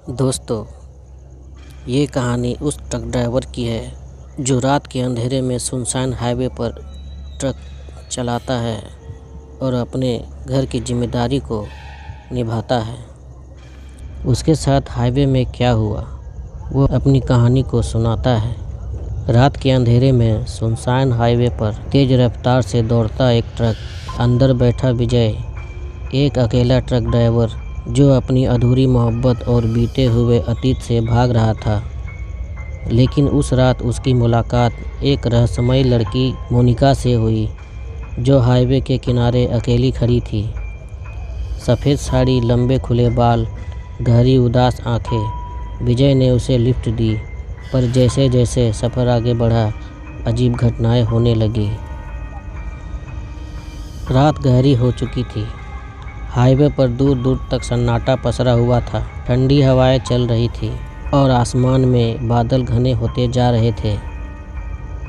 दोस्तों, ये कहानी उस ट्रक ड्राइवर की है जो रात के अंधेरे में सुनसान हाईवे पर ट्रक चलाता है और अपने घर की जिम्मेदारी को निभाता है। उसके साथ हाईवे में क्या हुआ, वो अपनी कहानी को सुनाता है। रात के अंधेरे में सुनसान हाईवे पर तेज रफ्तार से दौड़ता एक ट्रक। अंदर बैठा विजय, एक अकेला ट्रक ड्राइवर जो अपनी अधूरी मोहब्बत और बीते हुए अतीत से भाग रहा था। लेकिन उस रात उसकी मुलाकात एक रहस्यमयी लड़की मोनिका से हुई, जो हाईवे के किनारे अकेली खड़ी थी। सफ़ेद साड़ी, लंबे खुले बाल, गहरी उदास आंखें। विजय ने उसे लिफ्ट दी, पर जैसे जैसे सफ़र आगे बढ़ा, अजीब घटनाएं होने लगी। रात गहरी हो चुकी थी। हाईवे पर दूर दूर तक सन्नाटा पसरा हुआ था। ठंडी हवाएं चल रही थी और आसमान में बादल घने होते जा रहे थे।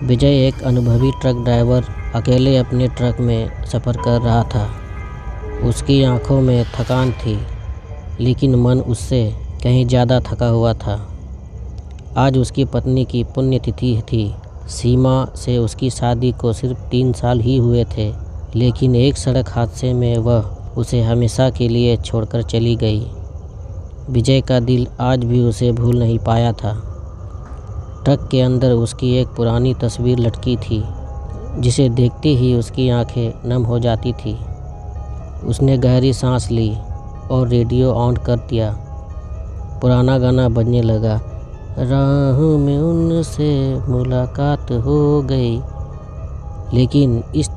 विजय, एक अनुभवी ट्रक ड्राइवर, अकेले अपने ट्रक में सफ़र कर रहा था। उसकी आंखों में थकान थी, लेकिन मन उससे कहीं ज़्यादा थका हुआ था। आज उसकी पत्नी की पुण्यतिथि थी। सीमा से उसकी शादी को सिर्फ 3 साल ही हुए थे, लेकिन एक सड़क हादसे में वह उसे हमेशा के लिए छोड़कर चली गई। विजय का दिल आज भी उसे भूल नहीं पाया था। ट्रक के अंदर उसकी एक पुरानी तस्वीर लटकी थी, जिसे देखते ही उसकी आंखें नम हो जाती थी। उसने गहरी सांस ली और रेडियो ऑन कर दिया। पुराना गाना बजने लगा, राह में उनसे मुलाकात हो गई। लेकिन इस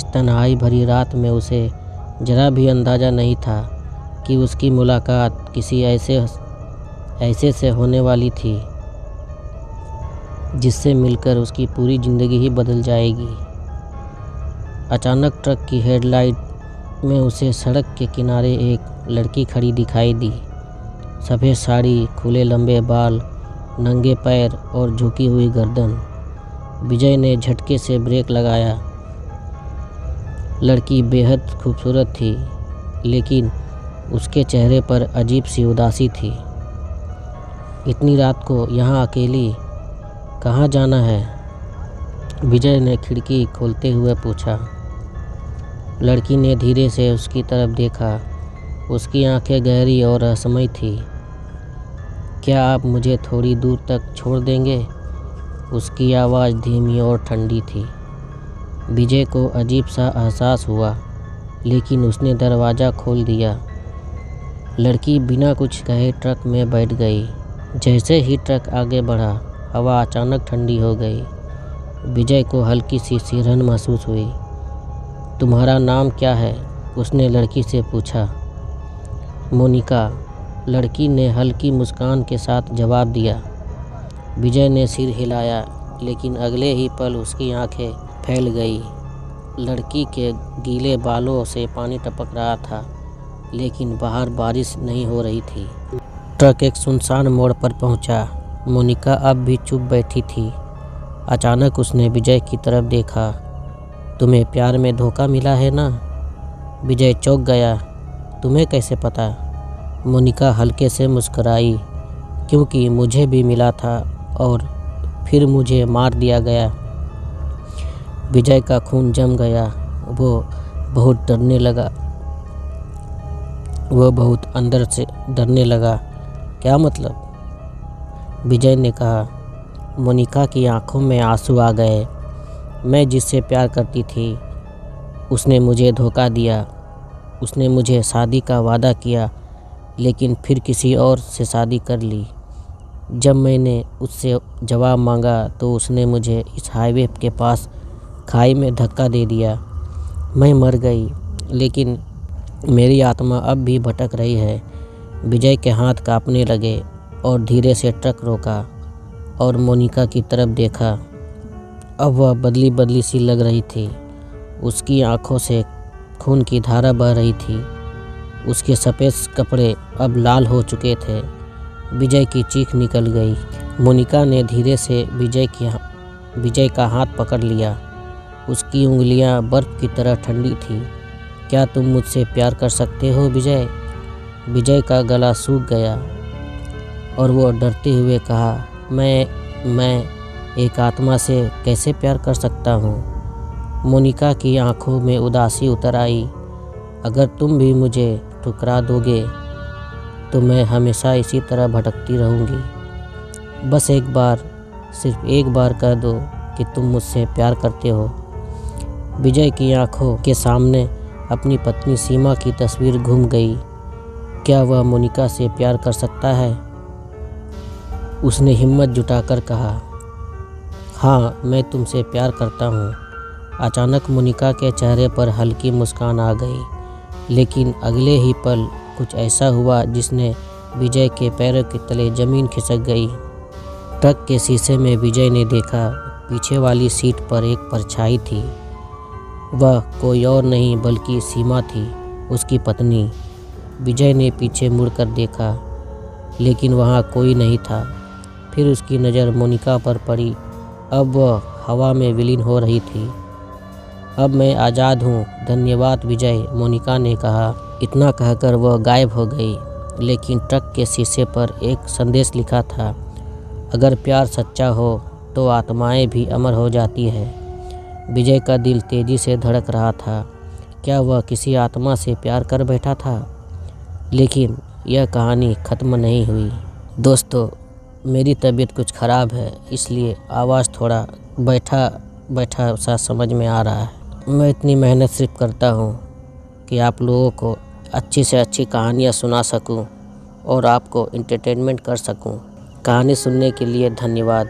तन्हाई भरी रात में उसे जरा भी अंदाज़ा नहीं था कि उसकी मुलाकात किसी ऐसे से होने वाली थी जिससे मिलकर उसकी पूरी ज़िंदगी ही बदल जाएगी। अचानक ट्रक की हेडलाइट में उसे सड़क के किनारे एक लड़की खड़ी दिखाई दी। सफ़ेद साड़ी, खुले लंबे बाल, नंगे पैर और झुकी हुई गर्दन। विजय ने झटके से ब्रेक लगाया। लड़की बेहद खूबसूरत थी, लेकिन उसके चेहरे पर अजीब सी उदासी थी। इतनी रात को यहाँ अकेली कहाँ जाना है? विजय ने खिड़की खोलते हुए पूछा। लड़की ने धीरे से उसकी तरफ देखा। उसकी आंखें गहरी और रहस्यमयी थी। क्या आप मुझे थोड़ी दूर तक छोड़ देंगे? उसकी आवाज़ धीमी और ठंडी थी। विजय को अजीब सा एहसास हुआ, लेकिन उसने दरवाज़ा खोल दिया। लड़की बिना कुछ कहे ट्रक में बैठ गई। जैसे ही ट्रक आगे बढ़ा, हवा अचानक ठंडी हो गई। विजय को हल्की सी सिरहन महसूस हुई। तुम्हारा नाम क्या है? उसने लड़की से पूछा। मोनिका, लड़की ने हल्की मुस्कान के साथ जवाब दिया। विजय ने सिर हिलाया, लेकिन अगले ही पल उसकी आंखें फैल गई। लड़की के गीले बालों से पानी टपक रहा था, लेकिन बाहर बारिश नहीं हो रही थी। ट्रक एक सुनसान मोड़ पर पहुंचा। मोनिका अब भी चुप बैठी थी। अचानक उसने विजय की तरफ देखा। तुम्हें प्यार में धोखा मिला है ना? विजय चौंक गया। तुम्हें कैसे पता? मोनिका हल्के से मुस्कुराई। क्योंकि मुझे भी मिला था और फिर मुझे मार दिया गया। विजय का खून जम गया। वो बहुत अंदर से डरने लगा। क्या मतलब? विजय ने कहा। मोनिका की आंखों में आंसू आ गए। मैं जिससे प्यार करती थी, उसने मुझे धोखा दिया। उसने मुझे शादी का वादा किया, लेकिन फिर किसी और से शादी कर ली। जब मैंने उससे जवाब मांगा, तो उसने मुझे इस हाईवे के पास खाई में धक्का दे दिया। मैं मर गई, लेकिन मेरी आत्मा अब भी भटक रही है। विजय के हाथ कांपने लगे और धीरे से ट्रक रोका और मोनिका की तरफ देखा। अब वह बदली बदली सी लग रही थी। उसकी आंखों से खून की धारा बह रही थी। उसके सफ़ेद कपड़े अब लाल हो चुके थे। विजय की चीख निकल गई। मोनिका ने धीरे से विजय का हाथ पकड़ लिया। उसकी उंगलियां बर्फ़ की तरह ठंडी थी। क्या तुम मुझसे प्यार कर सकते हो विजय? विजय का गला सूख गया और वो डरते हुए कहा, मैं एक आत्मा से कैसे प्यार कर सकता हूँ। मोनिका की आंखों में उदासी उतर आई। अगर तुम भी मुझे ठुकरा दोगे तो मैं हमेशा इसी तरह भटकती रहूँगी। बस एक बार, सिर्फ एक बार कह दो कि तुम मुझसे प्यार करते हो। विजय की आंखों के सामने अपनी पत्नी सीमा की तस्वीर घूम गई। क्या वह मोनिका से प्यार कर सकता है? उसने हिम्मत जुटाकर कहा, हाँ, मैं तुमसे प्यार करता हूँ। अचानक मोनिका के चेहरे पर हल्की मुस्कान आ गई, लेकिन अगले ही पल कुछ ऐसा हुआ जिसने विजय के पैरों के तले ज़मीन खिसक गई। ट्रक के शीशे में विजय ने देखा, पीछे वाली सीट पर एक परछाई थी। वह कोई और नहीं बल्कि सीमा थी, उसकी पत्नी। विजय ने पीछे मुड़कर देखा, लेकिन वहाँ कोई नहीं था। फिर उसकी नज़र मोनिका पर पड़ी। अब वह हवा में विलीन हो रही थी। अब मैं आज़ाद हूँ, धन्यवाद विजय, मोनिका ने कहा। इतना कहकर वह गायब हो गई। लेकिन ट्रक के शीशे पर एक संदेश लिखा था, अगर प्यार सच्चा हो तो आत्माएं भी अमर हो जाती है। विजय का दिल तेज़ी से धड़क रहा था। क्या वह किसी आत्मा से प्यार कर बैठा था? लेकिन यह कहानी ख़त्म नहीं हुई। दोस्तों, मेरी तबीयत कुछ ख़राब है, इसलिए आवाज़ थोड़ा बैठा सा समझ में आ रहा है। मैं इतनी मेहनत सिर्फ करता हूँ कि आप लोगों को अच्छी से अच्छी कहानियाँ सुना सकूँ और आपको एंटरटेनमेंट कर सकूँ। कहानी सुनने के लिए धन्यवाद।